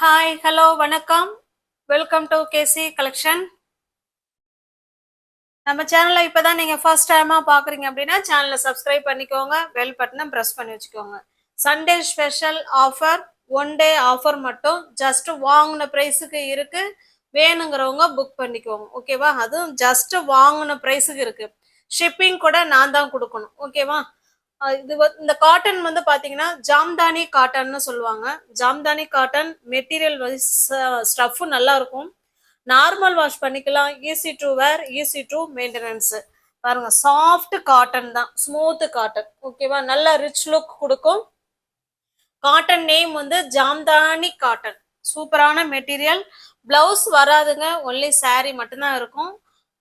Hi hello வணக்கம். Welcome to KC collection. நம்ம சேனலை இப்போதான் நீங்கள் ஃபர்ஸ்ட் டைமாக பார்க்குறீங்க அப்படின்னா சேனலை சப்ஸ்கிரைப் பண்ணிக்கோங்க, பெல் பட்டனை ப்ரெஸ் பண்ணி வச்சுக்கோங்க. Sunday special offer, one day offer மட்டும் ஜஸ்ட் வாங்கின ப்ரைஸுக்கு இருக்கு. வேணுங்கிறவங்க புக் பண்ணிக்கோங்க, ஓகேவா? அதுவும் ஜஸ்ட் வாங்கின ப்ரைஸுக்கு இருக்கு. ஷிப்பிங் கூட நான் தான் கொடுக்கணும், ஓகேவா? இந்த காட்டன் வந்து பாத்தீங்கன்னா ஜாம்தானி காட்டன்னு சொல்லுவாங்க. ஜாம்தானி காட்டன் மெட்டீரியல் ஸ்டஃப் நல்லா இருக்கும். நார்மல் வாஷ் பண்ணிக்கலாம், easy to wear, easy to maintenance. பாருங்க, சாஃப்ட் காட்டன் தான், ஸ்மூத் காட்டன், ஓகேவா? நல்ல ரிச் லுக் கொடுக்கும். காட்டன் நேம் வந்து ஜாம்தானி காட்டன். சூப்பரான மெட்டீரியல். பிளவுஸ் வராதுங்க, ஒன்லி சாரி மட்டும்தான் இருக்கும்.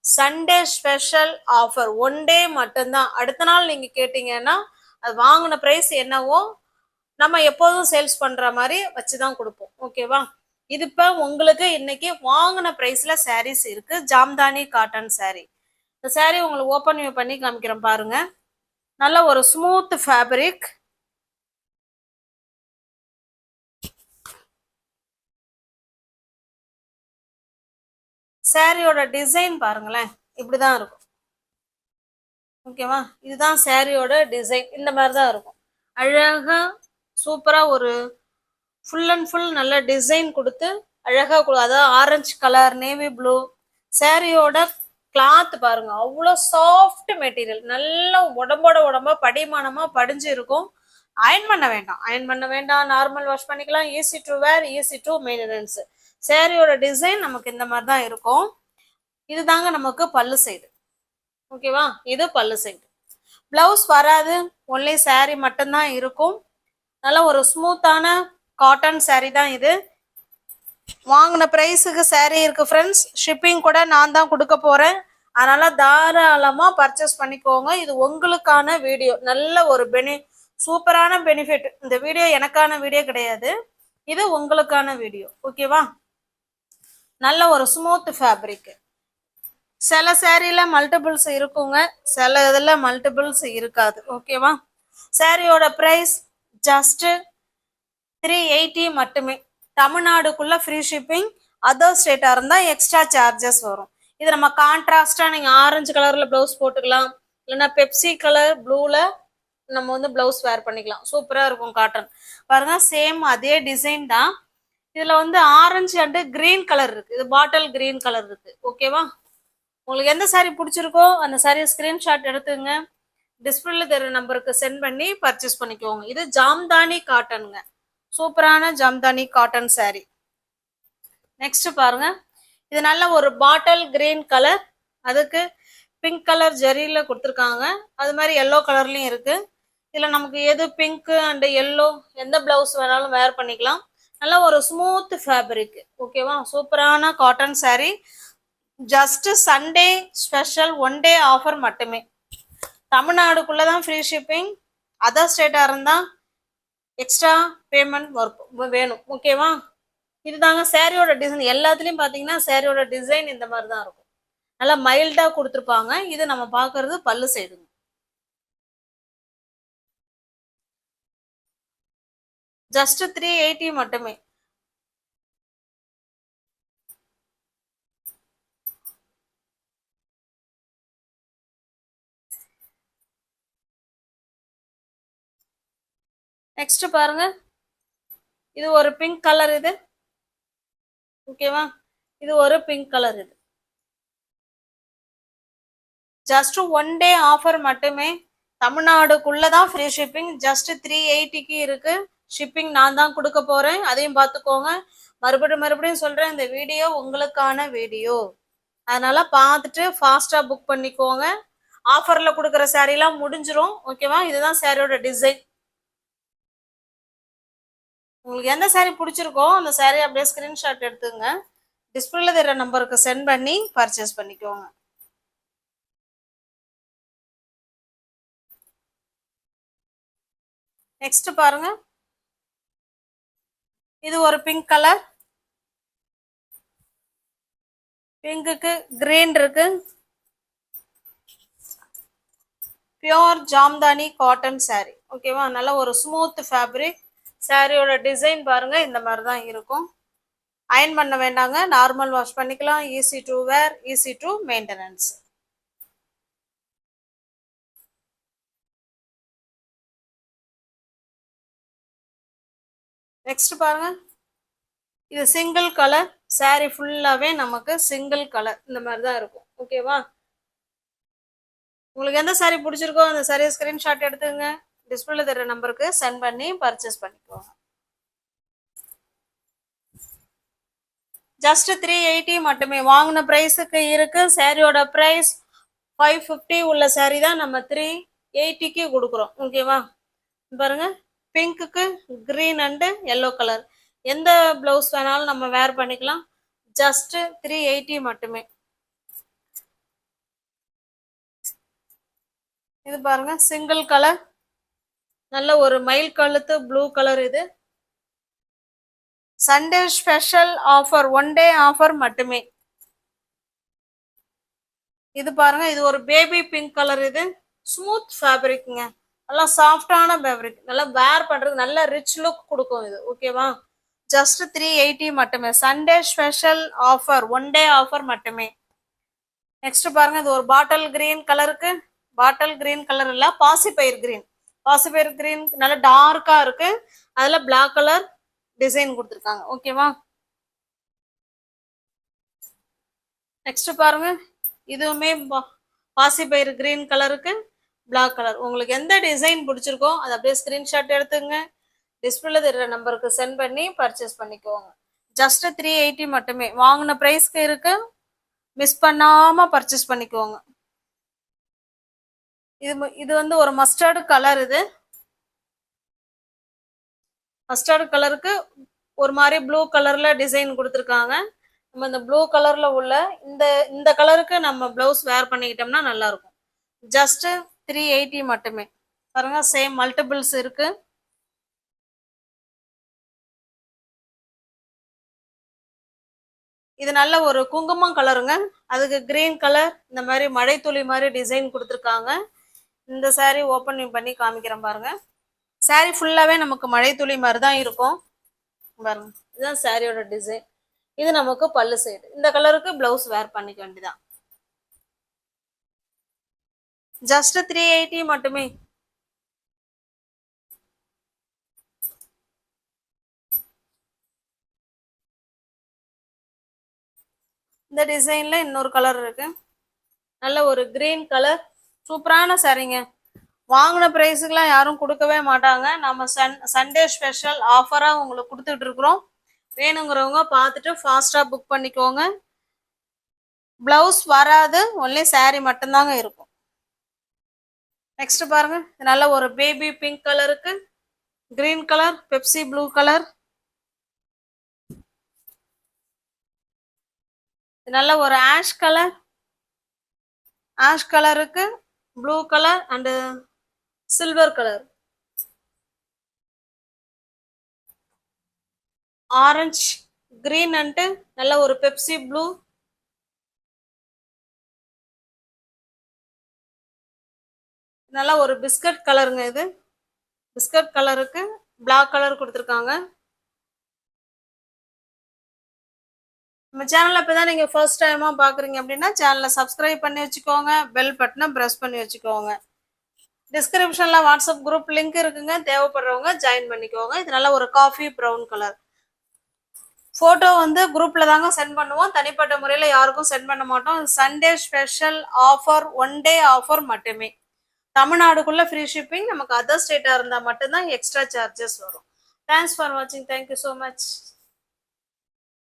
Sunday special offer, one day மட்டும்தான். அடுத்த நாள் நீங்க கேட்டீங்கன்னா அது வாங்கின பிரைஸ் என்னவோ நம்ம எப்போதும் சேல்ஸ் பண்ற மாதிரி வச்சுதான் கொடுப்போம், ஓகேவா? இது இப்ப உங்களுக்கு இன்னைக்கு வாங்கின பிரைஸ்ல சாரீஸ் இருக்கு. Jamdani cotton sorry. இந்த சாரி உங்களுக்கு ஓபன் பண்ணி காமிக்கிறேன் பாருங்க. நல்ல ஒரு ஸ்மூத் ஃபேப்ரிக். சாரியோட டிசைன் பாருங்களேன், இப்படிதான் இருக்கும், ஓகேவா? இதுதான் சாரியோட டிசைன். இந்த மாதிரி தான் இருக்கும். அழகா சூப்பரா ஒரு ஃபுல் அண்ட் ஃபுல் நல்ல டிசைன் கொடுத்து அழகா அதாவது ஆரஞ்சு கலர், நேவி ப்ளூ. சாரியோட கிளாத் பாருங்க, அவ்வளோ சாஃப்ட் மெட்டீரியல். நல்ல உடம்பா படிமானமா படிஞ்சு இருக்கும். அயன் பண்ண வேண்டாம், அயன் பண்ண வேண்டாம். நார்மல் வாஷ் பண்ணிக்கலாம். Easy to wear, easy to maintenance. சாரியோட டிசைன் நமக்கு இந்த மாதிரி தான் இருக்கும். இதுதாங்க நமக்கு பல்லு சைடு, ஓகேவா? இது பல்லு சைடு. பிளவுஸ் வராது, ஒன்லி சாரி மட்டும்தான் இருக்கும். நல்ல ஒரு ஸ்மூத்தான காட்டன் சாரி தான் இது. வாங்கின பிரைஸுக்கு சாரி இருக்கு ஃப்ரெண்ட்ஸ். ஷிப்பிங் கூட நான் தான் கொடுக்க போறேன். அதனால தாராளமா பர்ச்சேஸ் பண்ணிக்கோங்க. இது உங்களுக்கான வீடியோ. நல்ல ஒரு சூப்பரான பெனிஃபிட். இந்த வீடியோ எனக்கான வீடியோ கிடையாது, இது உங்களுக்கான வீடியோ, ஓகேவா? நல்ல ஒரு ஸ்மூத் ஃபேப்ரிக். சில சாரியில மல்டிபிள்ஸ் இருக்குங்க, சில இதுல மல்டிபிள்ஸ் இருக்காது, ஓகேவா? சாரியோட பிரைஸ் ஜஸ்ட் 380 மட்டுமே. தமிழ்நாடுக்குள்ள ஃப்ரீ ஷிப்பிங். அதர் ஸ்டேட்டா இருந்தா எக்ஸ்ட்ரா சார்ஜஸ் வரும். இது நம்ம கான்ட்ராஸ்டா நீங்க ஆரஞ்சு கலர்ல பிளவுஸ் போட்டுக்கலாம், இல்லைன்னா பெப்சி கலர் ப்ளூல நம்ம வந்து பிளவுஸ் வேர் பண்ணிக்கலாம். சூப்பரா இருக்கும் காட்டன். பாருங்க, சேம் அதே டிசைன் தான். இதுல வந்து ஆரஞ்சு அண்ட் கிரீன் கலர் இருக்கு, இது பாட்டில் கிரீன் கலர் இருக்கு, ஓகேவா? உங்களுக்கு எந்த சாரி பிடிச்சிருக்கோ அந்த சாரியை ஸ்கிரீன்ஷாட் எடுத்துங்க, டிஸ்பிளேல தெரிய நம்பருக்கு சென்ட் பண்ணி பர்ச்சேஸ் பண்ணிக்கோங்க. இது ஜாம்தானி காட்டனுங்க, சூப்பரான ஜாம்தானி காட்டன் சாரி. நெக்ஸ்ட் பாருங்க, இது நல்ல ஒரு பாட்டில் கிரீன் கலர், அதுக்கு பிங்க் கலர் ஜரியில கொடுத்துருக்காங்க. அது மாதிரி எல்லோ கலர்லயும் இருக்கு. இதுல நமக்கு எது பிங்க் அண்ட் எல்லோ எந்த பிளவுஸ் வேணாலும் வேர் பண்ணிக்கலாம். நல்ல ஒரு ஸ்மூத் ஃபேப்ரிக், ஓகேவா? சூப்பரான cotton sorry. Just Sunday special one day offer மட்டுமே. தமிழ்நாடுக்குள்ளதான் ஃப்ரீ ஷிப்பிங். அதர் ஸ்டேட்டா இருந்தா எக்ஸ்ட்ரா பேமெண்ட் வேணும், ஓகேவா? இதுதாங்க சாரியோட டிசைன். எல்லாத்துலயும் பாத்தீங்கன்னா சாரியோட டிசைன் இந்த மாதிரி தான் இருக்கும். நல்லா மைல்டா கொடுத்துருப்பாங்க. இது நம்ம பாக்குறது பல்லு சைடுங்க. ஜஸ்ட் 380 மட்டுமே. நெக்ஸ்ட் பாருங்க, இது ஒரு பிங்க் கலர், இது ஓகேவா? இது ஒரு பிங்க் கலர். இது ஜஸ்ட் ஒன் டே ஆஃபர் மட்டுமே. தமிழ்நாடுக்குள்ளதான் ஃப்ரீ ஷிப்பிங். ஜஸ்ட் 380க்கு இருக்கு. ஷிப்பிங் நான் தான் கொடுக்க போறேன், அதையும் பார்த்துக்கோங்க. மறுபடியும் சொல்றேன், இந்த வீடியோ உங்களுக்கான வீடியோ. அதனால பார்த்துட்டு ஃபாஸ்டா புக் பண்ணிக்கோங்க. ஆஃபர்ல கொடுக்குற சாரீலாம் முடிஞ்சிரும், ஓகேவா? இதுதான் சாரியோட டிசைன். உங்களுக்கு எந்த சாரி பிடிச்சிருக்கோ அந்த சாரி அப்படியே ஸ்கிரீன்ஷாட் எடுத்துங்க, டிஸ்பிளேல தெரிய நம்பருக்கு சென்ட் பண்ணி பர்ச்சேஸ் பண்ணிக்கோங்க. நெக்ஸ்ட் பாருங்க, இது ஒரு பிங்க் கலர். பிங்குக்கு கிரீன் இருக்கு. பியோர் ஜாம்தானி காட்டன் சாரி, ஓகேவா? நல்ல ஒரு ஸ்மூத் ஃபேப்ரிக். சாரியோட டிசைன் பாருங்க, இந்த மாதிரி தான் இருக்கும். அயன் பண்ண வேண்டாங்க, நார்மல் வாஷ் பண்ணிக்கலாம். Easy to wear, easy to maintenance. Next பாருங்க, இது சிங்கிள் கலர் சாரி, ஃபுல்லாவே நமக்கு சிங்கிள் கலர் இந்த மாதிரி தான் இருக்கும். ஓகேவா? உங்களுக்கு எந்த சாரி பிடிச்சிருக்கோ அந்த சாரியை ஸ்கிரீன்ஷாட் எடுத்துங்க, டிஸ்பிளேல தர நம்பருக்கு சென்ட் பண்ணி பர்ச்சேஸ் பண்ணிக்கோங்க. ஜஸ்ட் 380 மட்டுமே வாங்கின பிரைஸுக்கு இருக்கு. சாரியோட பிரைஸ் 550 உள்ள சாரி தான் நம்ம 380க்கு கொடுக்குறோம். ஓகேவா? பாருங்க, பிங்க்குக்கு கிரீன் அண்டு எல்லோ கலர் எந்த பிளவுஸ் வேணாலும் நம்ம வேர் பண்ணிக்கலாம். ஜஸ்ட் 380 மட்டுமே. இது பாருங்க, சிங்கிள் கலர், நல்ல ஒரு மயில் கழுத்து ப்ளூ கலர். இது Sunday special offer, 1 day offer மட்டுமே. இது பாருங்க, இது ஒரு பேபி பிங்க் கலர். இது ஸ்மூத் ஃபேப்ரிக்ங்க, நல்லா சாஃப்டான ஃபேப்ரிக், நல்லா வேர் பண்றது நல்ல ரிச் லுக் கொடுக்கும் இது. ஓகேவா? ஜஸ்ட் 380 மட்டுமே. Sunday special offer, 1 day offer மட்டுமே. நெக்ஸ்ட் பாருங்க, இது ஒரு பாட்டில் கிரீன் கலருக்கு, பாட்டில் கிரீன் கலர் இல்ல, பாசிப்பயிர் கிரீன். பாசிப்பயிர் கிரீன் நல்ல டார்க்கா இருக்கு, அதுல பிளாக் கலர் டிசைன் கொடுத்துருக்காங்க. ஓகேவா? நெக்ஸ்ட் பாருங்க, இதுவுமே பாசிப்பயிர் கிரீன் கலருக்கு பிளாக் கலர். உங்களுக்கு எந்த டிசைன் பிடிச்சிருக்கோ அதை அப்படியே ஸ்கிரீன்ஷாட் எடுத்துங்க, டிஸ்பிளேல தெரியுற நம்பருக்கு சென்ட் பண்ணி பர்ச்சேஸ் பண்ணிக்கோங்க. ஜஸ்ட் 380 மட்டுமே. வாங்கின பிரைஸ்க்கு இருக்கு, மிஸ் பண்ணாம பர்ச்சேஸ் பண்ணிக்கோங்க. இது வந்து ஒரு மஸ்டர்டு கலர். இது மஸ்டர்டு கலருக்கு ஒரு மாதிரி ப்ளூ கலர்ல டிசைன் கொடுத்துருக்காங்க. நம்ம இந்த ப்ளூ கலர்ல உள்ள இந்த கலருக்கு நம்ம பிளவுஸ் வேர் பண்ணிக்கிட்டோம்னா நல்லா இருக்கும். ஜஸ்ட் 380 மட்டுமே. பாருங்க, சேம் மல்டிபிள்ஸ் இருக்கு. இது நல்ல ஒரு குங்குமம் கலருங்க, அதுக்கு கிரீன் கலர் இந்த மாதிரி மழை துளி மாதிரி டிசைன் கொடுத்துருக்காங்க. இந்த சாரி ஓப்பன் பண்ணி காமிக்கிறேன் பாருங்க. சாரி ஃபுல்லாவே நமக்கு மழை துளி மாதிரி தான் இருக்கும். பாருங்க, இதுதான் சாரியோட டிசைன். இது நமக்கு பல்லு சைடு. இந்த கலருக்கு பிளவுஸ் வேர் பண்ணிக்க வேண்டியதான். ஜஸ்ட் 380 மட்டுமே. இந்த டிசைன்ல இன்னொரு கலர் இருக்கு, நல்ல ஒரு கிரீன் கலர். சூப்பரான சாரிங்க. வாங்கின பிரைஸுக்கெல்லாம் யாரும் கொடுக்கவே மாட்டாங்க. நம்ம சண்டே ஸ்பெஷல் ஆஃபரா உங்களுக்கு கொடுத்துட்டு இருக்கிறோம். வேணுங்கிறவங்க பார்த்துட்டு ஃபாஸ்டா புக் பண்ணிக்கோங்க. பிளவுஸ் வராது, ஒன்லி சாரி மட்டும்தாங்க இருக்கும். நெக்ஸ்ட் பாருங்க, நல்ல ஒரு பேபி பிங்க் கலருக்கு green colour, Pepsi blue colour. நல்ல ஒரு ஆஷ் கலர், ஆஷ் கலருக்கு blue colour and silver colour, orange green and நல்ல ஒரு பெப்சி ப்ளூ, நல்ல ஒரு பிஸ்கட் கலருங்க. இது பிஸ்கட் கலருக்கு பிளாக் கலர் கொடுத்துருக்காங்க. நம்ம சேனலை இப்போதான் நீங்கள் ஃபர்ஸ்ட் டைமாக பார்க்குறீங்க அப்படின்னா சேனலை சப்ஸ்கிரைப் பண்ணி வச்சுக்கோங்க, பெல் பட்டனை ப்ரெஸ் பண்ணி வச்சுக்கோங்க. டிஸ்கிரிப்ஷனில் வாட்ஸ்அப் குரூப் லிங்க் இருக்குங்க, தேவைப்படுறவங்க ஜாயின் பண்ணிக்கோங்க. இது நல்ல ஒரு காஃபி ப்ரௌன் கலர். ஃபோட்டோ வந்து குரூப்பில் தாங்க சென்ட் பண்ணுவோம், தனிப்பட்ட முறையில் யாருக்கும் சென்ட் பண்ண மாட்டோம். Sunday special offer, 1 day offer மட்டுமே. தமிழ்நாடுக்குள்ளே ஃப்ரீ ஷிப்பிங். நமக்கு அதர் ஸ்டேட்டாக இருந்தால் மட்டும்தான் எக்ஸ்ட்ரா சார்ஜஸ் வரும். தேங்க்ஸ் ஃபார் வாட்சிங். Thank you so much.